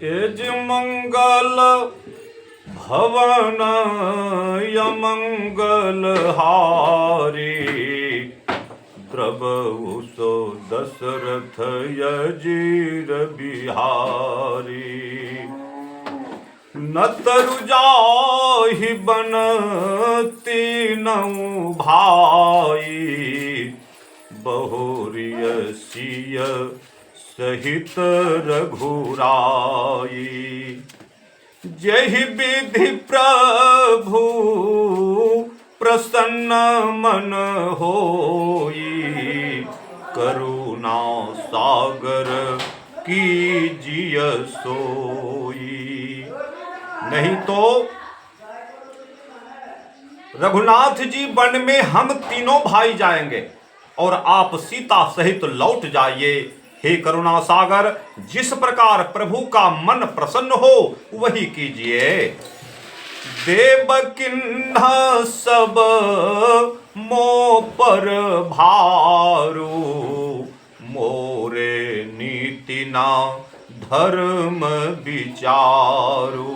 As मंगल भवन यमंगल हारी, द्रवहु सो दशरथ यजीर बिहारी। न तरु जाहि बन तीनऊ भाई, बहुरिय सिय सहित रघुराई। जहि विधि प्रभु प्रसन्न मन होई, करुणा सागर कीजिय सोई। नहीं तो रघुनाथ जी वन में हम तीनों भाई जाएंगे और आप सीता सहित लौट जाइए। हे करुणा सागर, जिस प्रकार प्रभु का मन प्रसन्न हो वही कीजिए। देवकिन्ह सब मो पर भारू, मोरे नीति ना धर्म विचारू।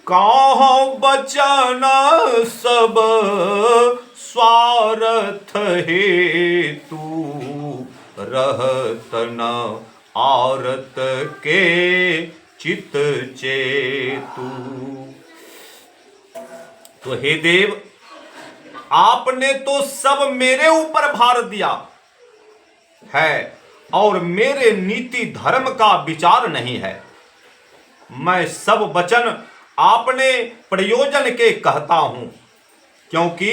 कहाँ बचन सब स्वार्थ हेतु, रहत न आरत के चित चेतु। तो हे देव, आपने तो सब मेरे ऊपर भार दिया है और मेरे नीति धर्म का विचार नहीं है। मैं सब वचन आपने प्रयोजन के कहता हूं, क्योंकि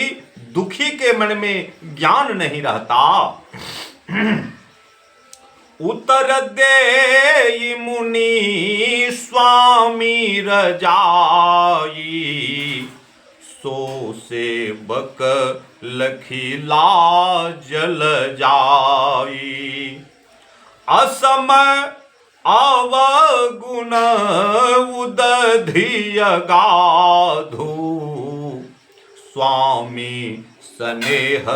दुखी के मन में ज्ञान नहीं रहता। उत्तर दे मुनि स्वामी रजाई, सो सेवक लखी लाजल जाई। असमय अवगुण उदधिय गाधु, स्वामी स्नेह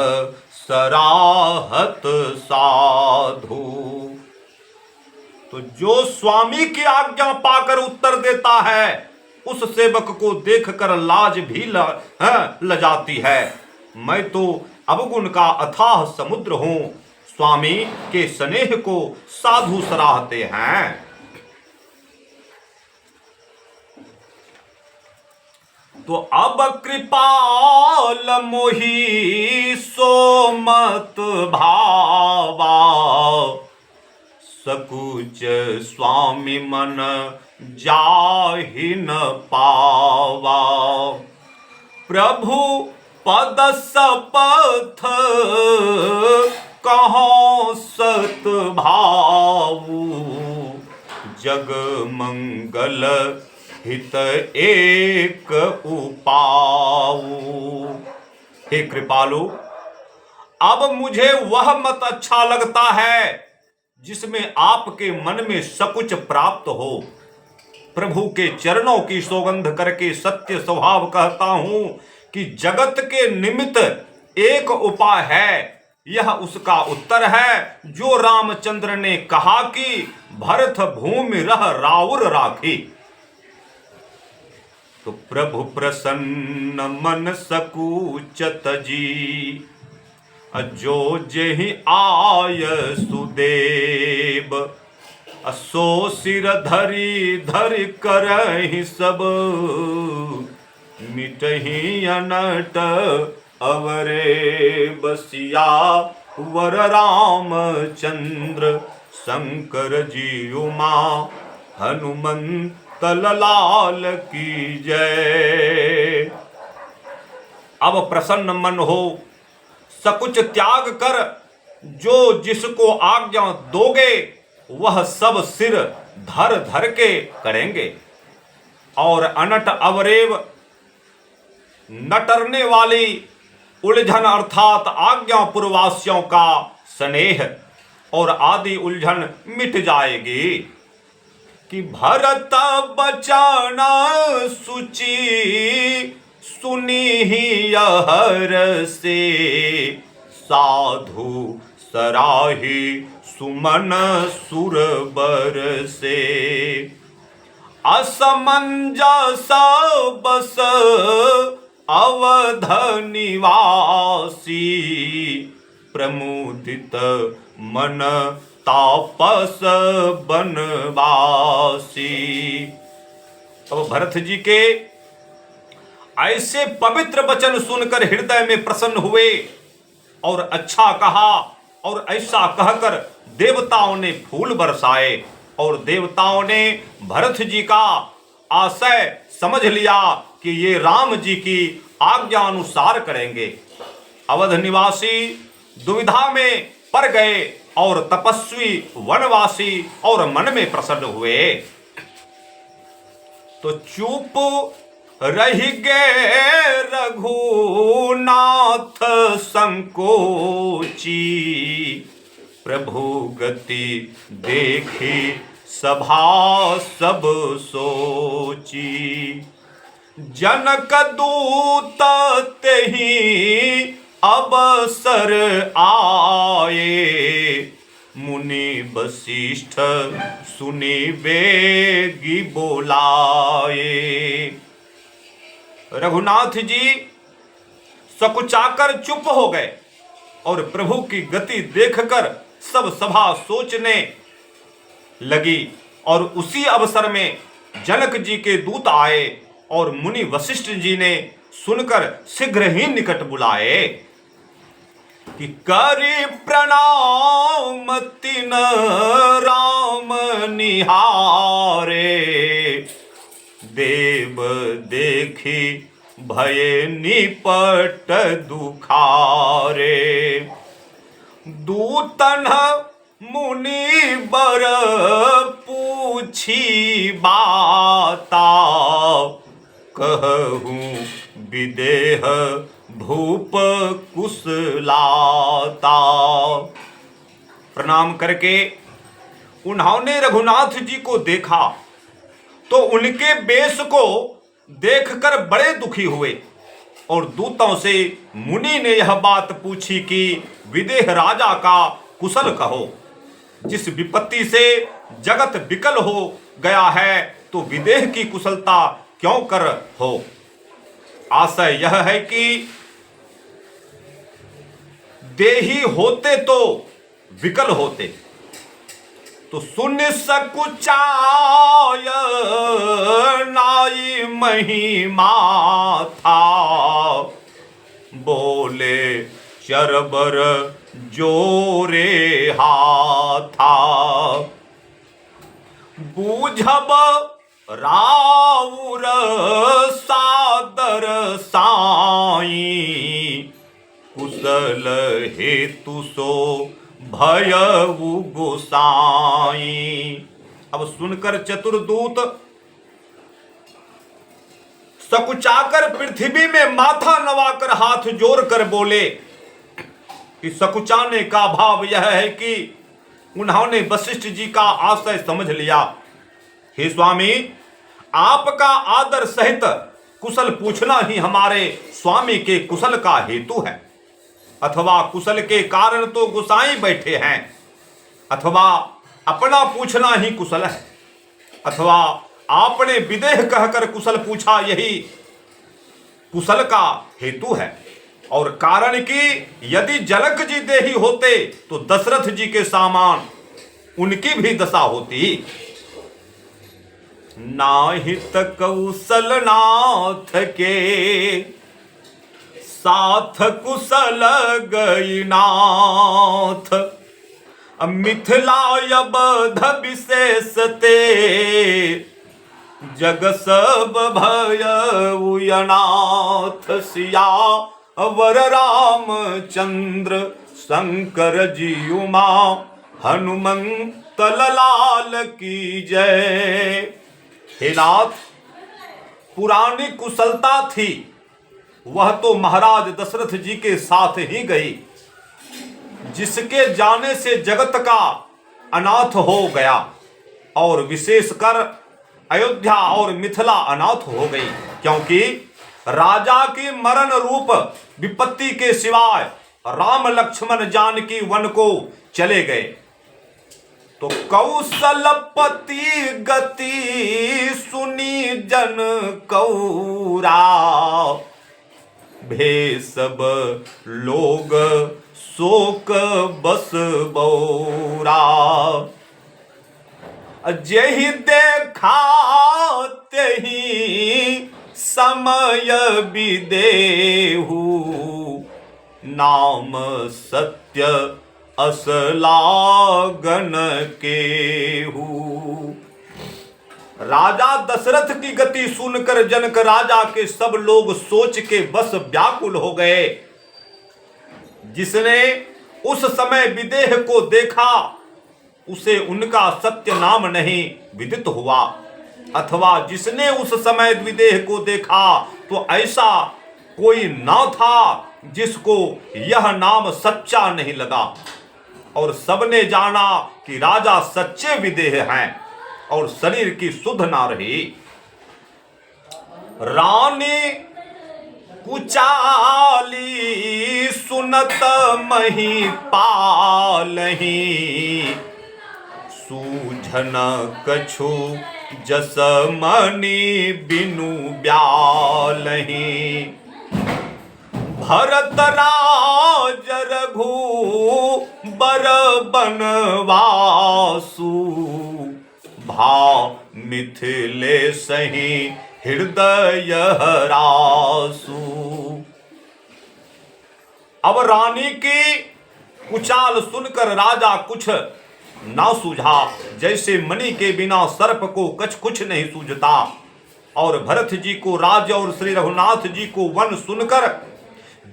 सराहत साधु। तो जो स्वामी की आज्ञा पाकर उत्तर देता है, उस सेवक को देखकर लाज भी लजाती है। मैं तो अवगुण का अथाह समुद्र हूं, स्वामी के स्नेह को साधु सराहते हैं। तो अब कृपाल मोहि सो मत भावा, सकुच स्वामी मन जाहि न पावा। प्रभु पद सपथ कहाँ सत भावु, जग मंगल हित एक उपाऊ। हे कृपालु, अब मुझे वह मत अच्छा लगता है जिसमें आपके मन में सकुच प्राप्त हो। प्रभु के चरणों की सौगंध करके सत्य स्वभाव कहता हूं कि जगत के निमित्त एक उपाय है। यह उसका उत्तर है जो रामचंद्र ने कहा कि भरत भूमि रह राउर राखी। तो प्रभु प्रसन्न मन सकूचत जी, जो जेहि आय सुदेव। सो सिर धरि धरि करहि सब, मिटहि अनट अवरे बसिया। वर रामचंद्र शंकर जी उमा, हनुमंत लाल की जय। अब प्रसन्न मन हो, सकुच त्याग कर जो जिसको आज्ञा दोगे वह सब सिर धर धर के करेंगे। और अनट अवरेव नटरने वाली उलझन अर्थात आज्ञा पूर्वासियों का स्नेह और आदि उलझन मिट जाएगी। कि भरत बचन सुचि सुनी हर से, साधु सराही सुमन सुरबर से। असमंजस बस अवध निवासी, प्रमुदित मन तापस बनवासी। अब भरत जी के ऐसे पवित्र वचन सुनकर हृदय में प्रसन्न हुए और अच्छा कहा, और ऐसा कहकर देवताओं ने फूल बरसाए और देवताओं ने भरत जी का आशय समझ लिया कि ये राम जी की आज्ञा अनुसार करेंगे। अवध निवासी दुविधा में पड़ गए और तपस्वी वनवासी और मन में प्रसन्न हुए। तो चुप रह गए रघुनाथ संकोची, प्रभु गति देखी सभा सब सोची। जनक दूत तेहि अवसर आए, मुनि वशिष्ठ सुनि वेगी बोलाए। रघुनाथ जी सकुचाकर चुप हो गए और प्रभु की गति देखकर सब सभा सोचने लगी। और उसी अवसर में जनक जी के दूत आए और मुनि वशिष्ठ जी ने सुनकर शीघ्र ही निकट बुलाए कि करी प्रणाम तिन राम निहारे, देव देखी भय निपट दुखारे। दूतन मुनि बर पूछी बाता, कहूँ विदेह भूप कुशलाता। प्रणाम करके उन्होंने रघुनाथ जी को देखा तो उनके वेश को देखकर बड़े दुखी हुए और दूतों से मुनि ने यह बात पूछी कि विदेह राजा का कुशल कहो। जिस विपत्ति से जगत विकल हो गया है तो विदेह की कुशलता क्यों कर हो। आशय यह है कि देही होते तो विकल होते, तो शून्य सकुचाय नाई महिमा था, बोले चरबर जोरे हाथा। बूझब राउर सादर साई, कुशल हेतु सो भयउ गोसाई। अब सुनकर चतुर्दूत सकुचाकर पृथ्वी में माथा नवाकर हाथ जोड़कर बोले कि सकुचाने का भाव यह है कि उन्होंने वशिष्ठ जी का आशय समझ लिया। हे स्वामी, आपका आदर सहित कुशल पूछना ही हमारे स्वामी के कुशल का हेतु है, अथवा कुशल के कारण तो गुसाई बैठे हैं, अथवा अपना पूछना ही कुशल है, अथवा आपने विदेह कहकर कुशल पूछा यही कुशल का हेतु है। और कारण कि यदि जनक जी देही होते तो दशरथ जी के समान उनकी भी दशा होती। नाहित कौशलनाथ के साथ कुशल गई नाथ, मिथिला अवध विशेषते जग सब भय उयनाथ। सिया वर रामचंद्र शंकर जी उमा, हनुमंत लाल की जय। हे नाथ, पुरानी कुशलता थी वह तो महाराज दशरथ जी के साथ ही गई, जिसके जाने से जगत का अनाथ हो गया, और विशेषकर अयोध्या और मिथिला अनाथ हो गई, क्योंकि राजा की मरण रूप विपत्ति के सिवाय राम लक्ष्मण जानकी वन को चले गए। तो कौशलपति गति सुनी जन कौरा, भे सब लोग शोक बस बौरा। जेहि देखा तेहि समय विदेहु, नाम सत्य असलागन केहू। राजा दशरथ की गति सुनकर जनक राजा के सब लोग सोच के बस व्याकुल हो गए। जिसने उस समय विदेह को देखा उसे उनका सत्य नाम नहीं विदित हुआ, अथवा जिसने उस समय विदेह को देखा तो ऐसा कोई ना था जिसको यह नाम सच्चा नहीं लगा। और सबने जाना कि राजा सच्चे विदेह हैं और शरीर की सुध ना रही। रानी कुचाली सुनत मही पालही, सूझन कछु जस मणि बिनु ब्यालही। भरत राज रघुबर बनवासु, भाव मिथिलेशहि हृदय रासु। अब रानी की कुचाल सुनकर राजा कुछ ना सूझा, जैसे मणि के बिना सर्प को कुछ नहीं सूझता। और भरत जी को राज्य और श्री रघुनाथ जी को वन सुनकर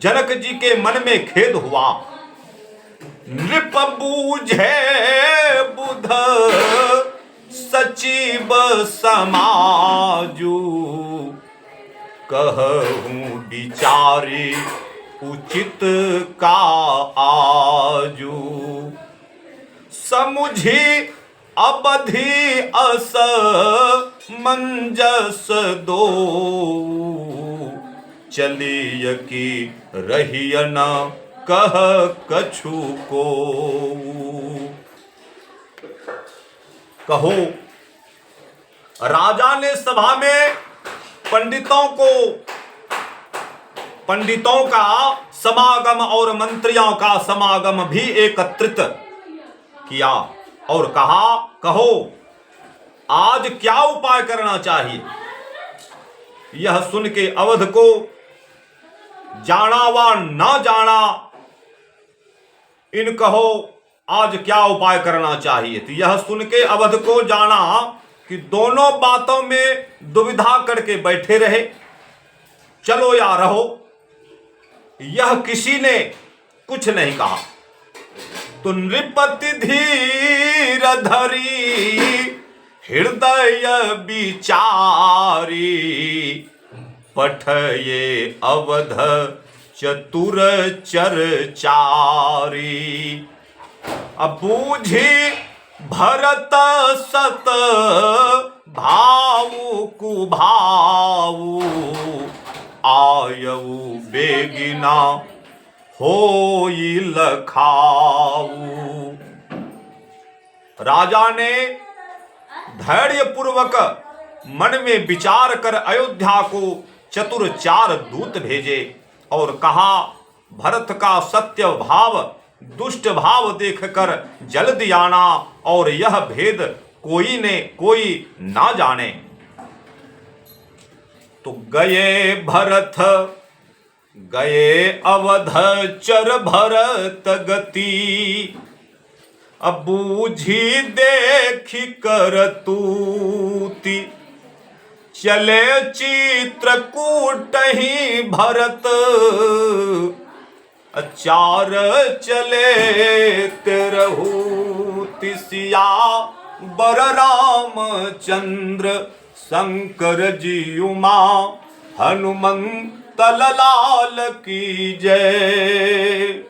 जनक जी के मन में खेद हुआ। नृप बूझे बुध सचिव समाजू, कहूं विचारी उचित का आजू। समुझी अबधि अस मंजस दो, चलिय की रहियन कह कछु को। कहो, राजा ने सभा में पंडितों का समागम और मंत्रियों का समागम भी एकत्रित किया और कहा, कहो आज क्या उपाय करना चाहिए। यह सुन के अवध को जाना व ना जाना, इन कहो आज क्या उपाय करना चाहिए। तो यह सुन के अवध को जाना कि दोनों बातों में दुविधा करके बैठे रहे, चलो या रहो। यह किसी ने कुछ नहीं कहा। तो नृपति धीर धरी हृदय विचारी, पठये अवध चतुर चरचारी। अब बूझी भरत सत भावु कुभावु, आयऊ बेगिना होई लखाऊ। राजा ने धैर्य पूर्वक मन में विचार कर अयोध्या को चतुर 4 दूत भेजे और कहा, भरत का सत्य भाव दुष्ट भाव देखकर जल्दी आना और यह भेद कोई ना जाने। तो गए भरत गए अवध चर भरत गति, अब बूझी देखी करतूति। चले चित्रकूटहि भरत, 4 चले तेरहु तिसिया। बर रामचंद्र शंकर जी उमा, हनुमंत लाल की जय।